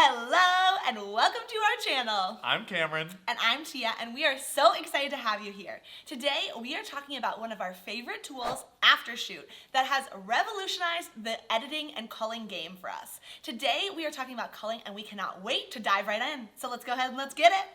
Hello and welcome to our channel. I'm Cameron. And I'm Tia, and we are so excited to have you here. Today we are talking about one of our favorite tools, Aftershoot, that has revolutionized the editing and culling game for us. Today we are talking about culling and we cannot wait to dive right in. So let's go ahead and let's get it.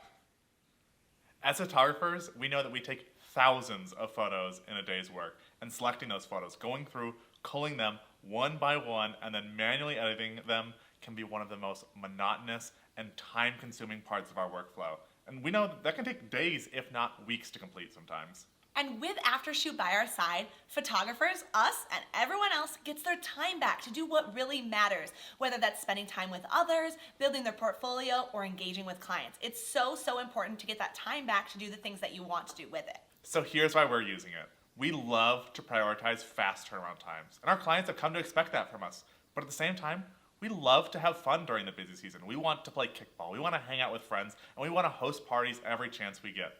As photographers, we know that we take thousands of photos in a day's work, and selecting those photos, going through, culling them one by one, and then manually editing them can be one of the most monotonous and time-consuming parts of our workflow. And we know that can take days, if not weeks, to complete sometimes. And with Aftershoot by our side, photographers, us, and everyone else gets their time back to do what really matters, whether that's spending time with others, building their portfolio, or engaging with clients. It's so important to get that time back to do the things that you want to do with it. So here's why we're using it. We love to prioritize fast turnaround times, and our clients have come to expect that from us. But at the same time, we love to have fun during the busy season. We want to play kickball, we want to hang out with friends, and we want to host parties every chance we get.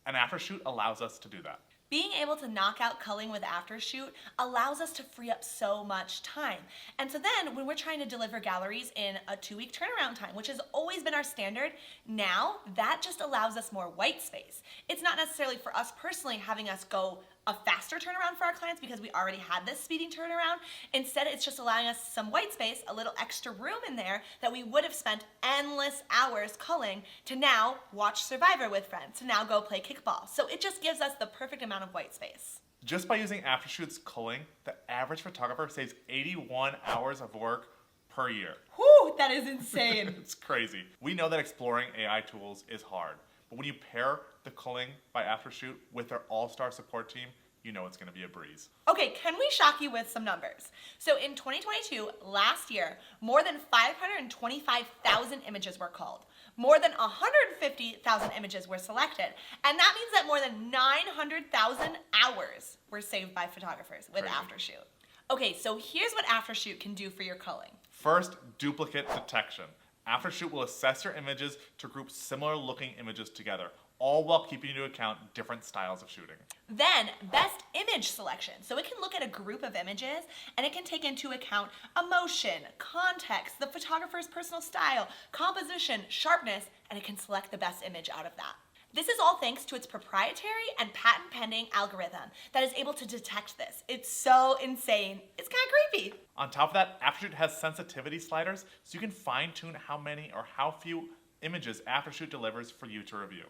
And Aftershoot allows us to do that. Being able to knock out culling with Aftershoot allows us to free up so much time. And so then when we're trying to deliver galleries in a 2-week turnaround time, which has always been our standard, now that just allows us more white space. It's not necessarily for us personally having us go a faster turnaround for our clients because we already had this speeding turnaround. Instead, it's just allowing us some white space, a little extra room in there that we would have spent endless hours culling to now watch Survivor with friends, to now go play kickball. So it just gives us the perfect amount of white space. Just by using Aftershoot's culling, the average photographer saves 81 hours of work per year. Whew, that is insane. It's crazy. We know that exploring AI tools is hard, but when you pair the culling by Aftershoot with their all-star support team, you know it's going to be a breeze. Okay, can we shock you with some numbers? So in 2022, last year, more than 525,000 images were culled. More than 150,000 images were selected. And that means that more than 900,000 hours were saved by photographers with Aftershoot. Okay, so here's what Aftershoot can do for your culling. First, duplicate detection. Aftershoot will assess your images to group similar looking images together, all while keeping into account different styles of shooting. Then, best image selection. So it can look at a group of images and it can take into account emotion, context, the photographer's personal style, composition, sharpness, and it can select the best image out of that. This is all thanks to its proprietary and patent-pending algorithm that is able to detect this. It's so insane. It's kind of creepy. On top of that, Aftershoot has sensitivity sliders, so you can fine-tune how many or how few images Aftershoot delivers for you to review.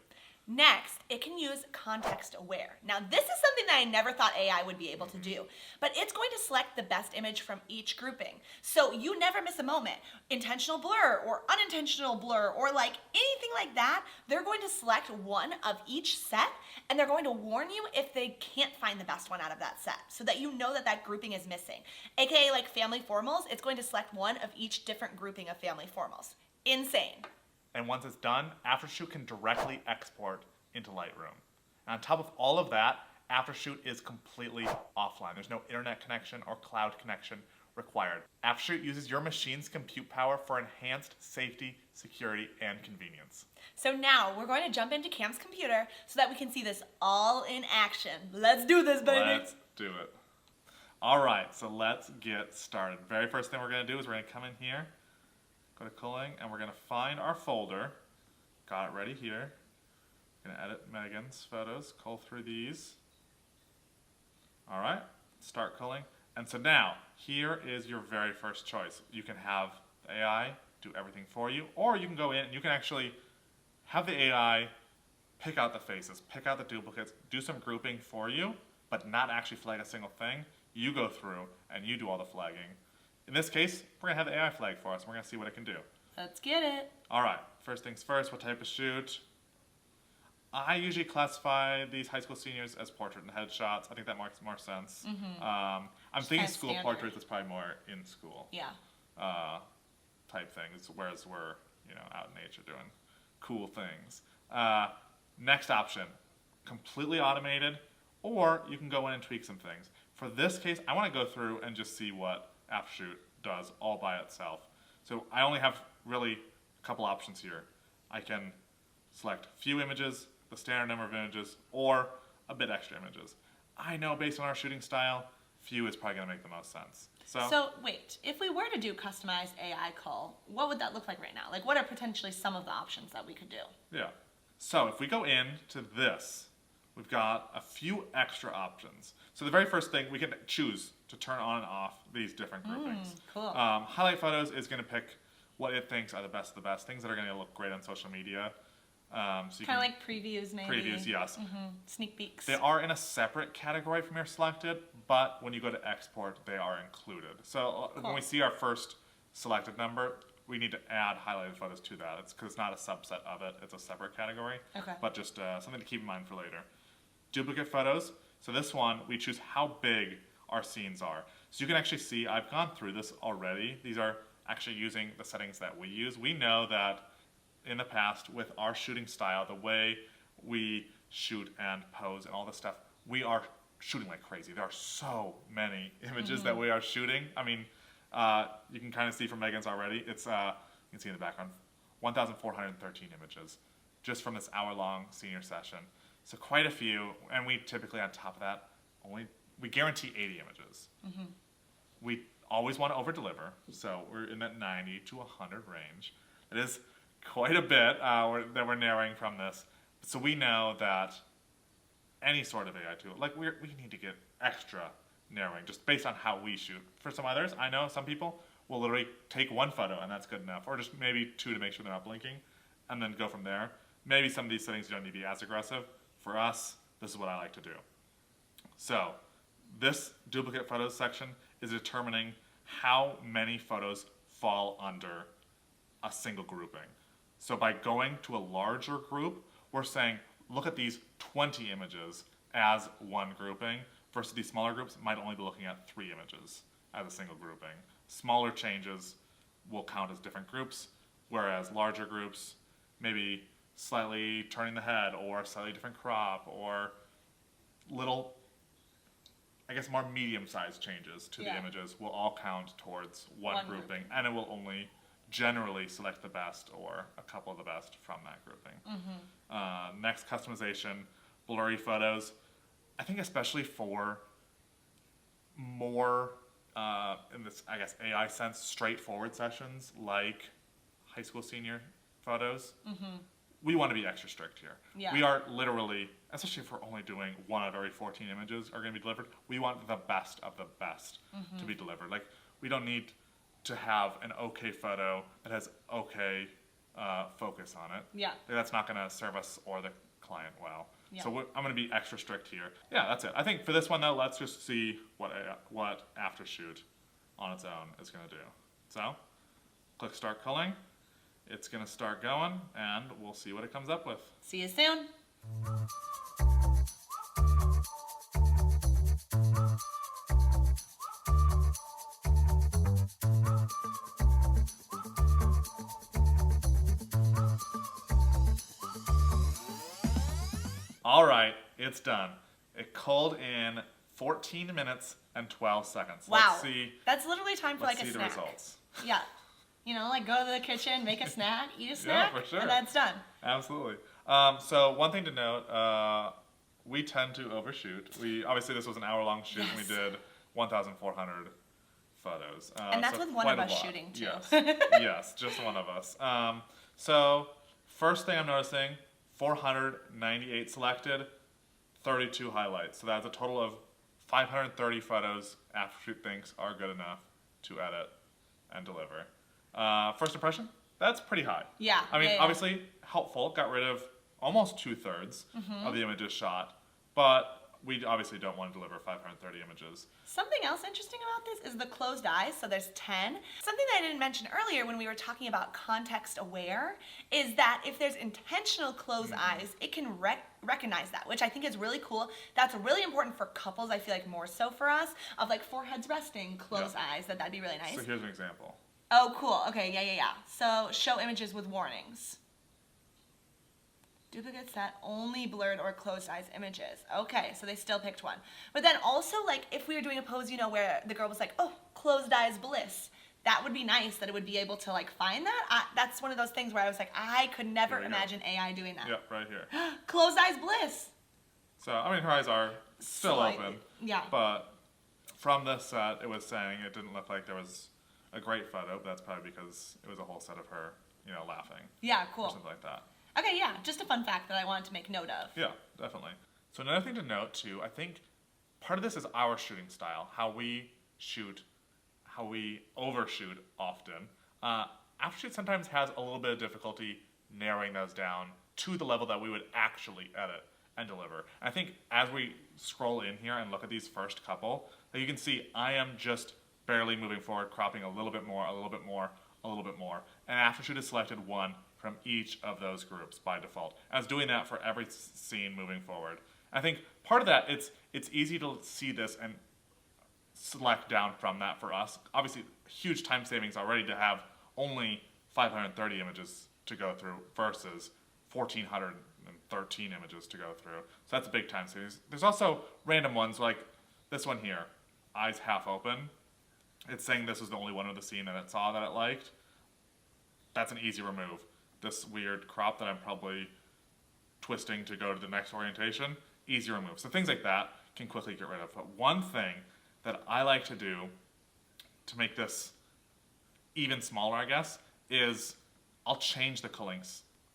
Next, it can use context aware. Now, this is something that I never thought AI would be able to do, but it's going to select the best image from each grouping. So you never miss a moment. Intentional blur or unintentional blur or like anything like that, they're going to select one of each set and they're going to warn you if they can't find the best one out of that set so that you know that that grouping is missing. AKA like family formals, it's going to select one of each different grouping of family formals. Insane. And once it's done, Aftershoot can directly export into Lightroom. And on top of all of that, Aftershoot is completely offline. There's no internet connection or cloud connection required. Aftershoot uses your machine's compute power for enhanced safety, security, and convenience. So now we're going to jump into Cam's computer so that we can see this all in action. Let's do this, baby. Let's do it. All right, so let's get started. Very first thing we're going to do is we're going to come in here, go to culling, and we're going to find our folder. Got it ready here. Going to edit Megan's photos, cull through these. All right, start culling. And so now, here is your very first choice. You can have the AI do everything for you, or you can go in and you can actually have the AI pick out the faces, pick out the duplicates, do some grouping for you, but not actually flag a single thing. You go through and you do all the flagging. In this case, we're going to have the AI flag for us. We're going to see what it can do. Let's get it. All right, first things first, what type of shoot? I usually classify these high school seniors as portrait and headshots. I think that makes more sense. I'm thinking school portraits is probably more in school. Yeah. Type things, whereas we're out in nature doing cool things. Next option, completely automated, or you can go in and tweak some things. For this case, I want to go through and just see what Aftershoot does all by itself. So I only have really a couple options here. I can select few images, the standard number of images, or a bit extra images. I know based on our shooting style, few is probably going to make the most sense. So wait, if we were to do customized AI cull, what would that look like right now? Like, what are potentially some of the options that we could do? Yeah. So if we go into this, we've got a few extra options. So the very first thing, we can choose to turn on and off these different groupings. Cool. Highlight photos is going to pick what it thinks are the best of the best, things that are going to look great on social media. So kind of like previews, maybe. Previews, yes. Sneak peeks. They are in a separate category from your selected, but when you go to export, they are included. So when we see our first selected number, we need to add highlighted photos to that. It's because it's not a subset of it. It's a separate category. Okay. But just something to keep in mind for later. Duplicate photos. So this one, we choose how big our scenes are. So you can actually see, I've gone through this already. These are actually using the settings that we use. We know that in the past, with our shooting style, the way we shoot and pose and all this stuff, we are shooting like crazy. There are so many images that we are shooting. I mean, you can kind of see from Megan's already. It's you can see in the background, 1,413 images just from this hour-long senior session. So quite a few, and we typically on top of that we guarantee 80 images. We always want to over-deliver, so we're in that 90 to 100 range. It is quite a bit that we're narrowing from this. So we know that any sort of AI tool, like we need to get extra narrowing just based on how we shoot. For some others, I know some people will literally take one photo and that's good enough, or just maybe two to make sure they're not blinking, and then go from there. Maybe some of these settings you don't need to be as aggressive. For us, this is what I like to do. So this duplicate photos section is determining how many photos fall under a single grouping. So by going to a larger group, we're saying, look at these 20 images as one grouping, versus these smaller groups might only be looking at 3 images as a single grouping. Smaller changes will count as different groups, whereas larger groups, maybe slightly turning the head, or slightly different crop, or little, I guess, more medium-sized changes to the images will all count towards one grouping, and it will only generally select the best or a couple of the best from that grouping. Next, customization, blurry photos. I think especially for more, in this, I guess, AI sense, straightforward sessions like high school senior photos, we want to be extra strict here. We are literally, especially if we're only doing one out of every 14 images are going to be delivered, we want the best of the best to be delivered. Like, we don't need to have an okay photo that has okay focus on it. That's not going to serve us or the client well. So I'm going to be extra strict here. That's it. I think for this one, though, let's just see what Aftershoot on its own is going to do. So click Start Culling. It's going to start going, and we'll see what it comes up with. See you soon. All right, it's done. It culled in 14 minutes and 12 seconds. Wow. Let's see. That's literally time for like a snack. Let's see the results. Yeah. You know, like go to the kitchen, make a snack, eat a snack, for sure. and that's done. Absolutely. So one thing to note, we tend to overshoot. Obviously this was an hour-long shoot, and we did 1,400 photos. And that's with one of us shooting too. Yes, just one of us. So first thing I'm noticing, 498 selected, 32 highlights. So that's a total of 530 photos Aftershoot thinks are good enough to edit and deliver. First impression, that's pretty high. I mean, obviously helpful, got rid of almost 2/3 of the images shot, but we obviously don't want to deliver 530 images. Something else interesting about this is the closed eyes, so there's 10. Something that I didn't mention earlier when we were talking about context aware is that if there's intentional closed eyes, it can recognize that, which I think is really cool. That's really important for couples, I feel like more so for us, of like foreheads resting, closed eyes, that'd be really nice. So here's an example. Oh, cool. Okay, yeah. So show images with warnings. Duplicate set, only blurred or closed eyes images. Okay, so they still picked one. But then also, like, if we were doing a pose, you know, where the girl was like, oh, closed eyes bliss, that would be nice that it would be able to, like, find that. That's one of those things where I was like, I could never imagine AI doing that. Yep, right here. Closed eyes bliss. So, I mean, her eyes are still open. Yeah. But from this set, it was saying it didn't look like there was a great photo, but that's probably because it was a whole set of her, laughing. Yeah, Or cool. something like that. Okay, yeah, just a fun fact that I wanted to make note of. Yeah, definitely. So another thing to note too, I think part of this is our shooting style, how we shoot, how we overshoot often. Aftershoot sometimes has a little bit of difficulty narrowing those down to the level that we would actually edit and deliver. I think as we scroll in here and look at these first couple, you can see I am just barely moving forward, cropping a little bit more, a little bit more, a little bit more. And Aftershoot has selected one from each of those groups by default. I was doing that for every scene moving forward. I think part of that, it's easy to see this and select down from that for us. Obviously, huge time savings already to have only 530 images to go through versus 1,413 images to go through. So that's a big time savings. There's also random ones like this one here, eyes half open. It's saying this was the only one of the scene that it saw that it liked. That's an easy remove. This weird crop that I'm probably twisting to go to the next orientation, easy remove. So things like that can quickly get rid of. But one thing that I like to do to make this even smaller, I guess, is I'll change the culling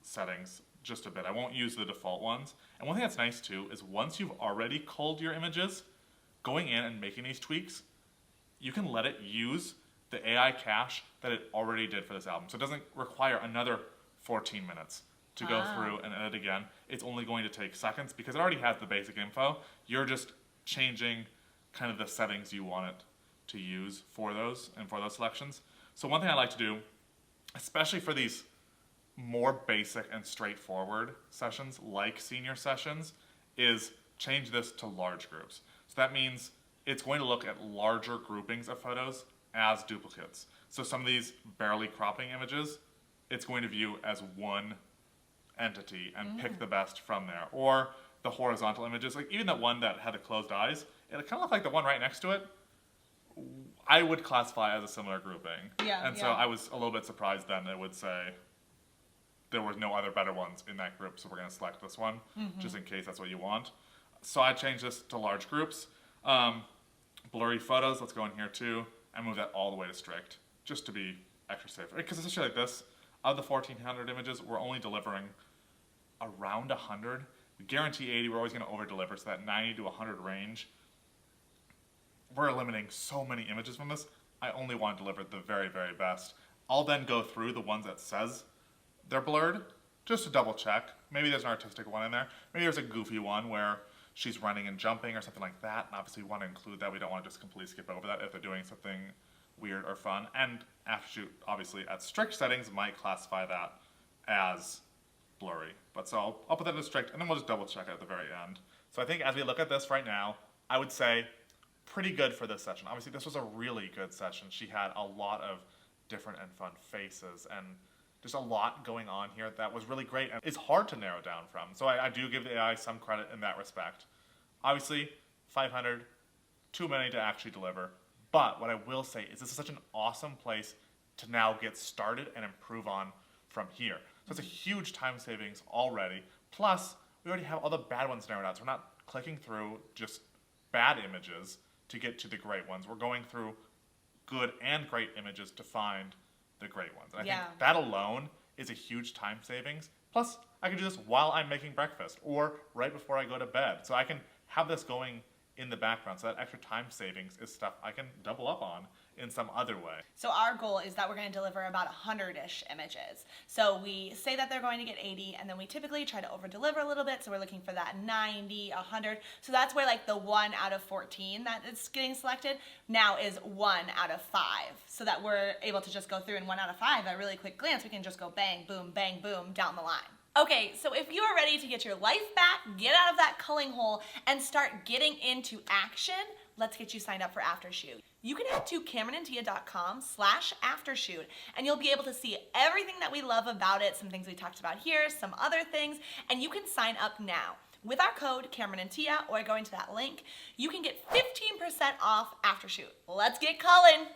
settings just a bit. I won't use the default ones. And one thing that's nice too is once you've already culled your images, going in and making these tweaks, you can let it use the AI cache that it already did for this album. So it doesn't require another 14 minutes to go through and edit again. It's only going to take seconds because it already has the basic info. You're just changing kind of the settings you want it to use for those and for those selections. So one thing I like to do, especially for these more basic and straightforward sessions like senior sessions, is change this to large groups. So that means it's going to look at larger groupings of photos as duplicates. So some of these barely cropping images, it's going to view as one entity and pick the best from there. Or the horizontal images, like even that one that had the closed eyes, it kind of looked like the one right next to it, I would classify as a similar grouping. Yeah, and so I was a little bit surprised then it would say there was no other better ones in that group, so we're going to select this one, just in case that's what you want. So I changed this to large groups. Blurry photos, let's go in here too, and move that all the way to strict, just to be extra safe. Because especially like this, of the 1,400 images, we're only delivering around 100. We guarantee 80, we're always going to over-deliver, so that 90 to 100 range. We're eliminating so many images from this, I only want to deliver the very, very best. I'll then go through the ones that says they're blurred, just to double check. Maybe there's an artistic one in there. Maybe there's a goofy one where she's running and jumping or something like that, and obviously we want to include that. We don't want to just completely skip over that if they're doing something weird or fun. And Aftershoot, obviously, at strict settings, might classify that as blurry. But so I'll put that in strict, and then we'll just double check it at the very end. So I think as we look at this right now, I would say pretty good for this session. Obviously, this was a really good session. She had a lot of different and fun faces, and there's a lot going on here that was really great, and it's hard to narrow down from. So I do give the AI some credit in that respect. Obviously, 500, too many to actually deliver. But what I will say is this is such an awesome place to now get started and improve on from here. So it's a huge time savings already. Plus, we already have all the bad ones narrowed out. So we're not clicking through just bad images to get to the great ones. We're going through good and great images to find the great ones. And I think that alone is a huge time savings. Plus, I can do this while I'm making breakfast or right before I go to bed. So I can have this going in the background. So that extra time savings is stuff I can double up on in some other way. So our goal is that we're going to deliver about 100-ish images. So we say that they're going to get 80, and then we typically try to over-deliver a little bit, so we're looking for that 90, 100. So that's where like the 1 out of 14 that is getting selected now is 1 out of 5, so that we're able to just go through in 1 out of 5 at a really quick glance. We can just go bang, boom, down the line. Okay, so if you are ready to get your life back, get out of that culling hole, and start getting into action, let's get you signed up for Aftershoot. You can head to CameronandTia.com/Aftershoot, and you'll be able to see everything that we love about it, some things we talked about here, some other things, and you can sign up now. With our code, CameronandTia, or going to that link, you can get 15% off Aftershoot. Let's get culling!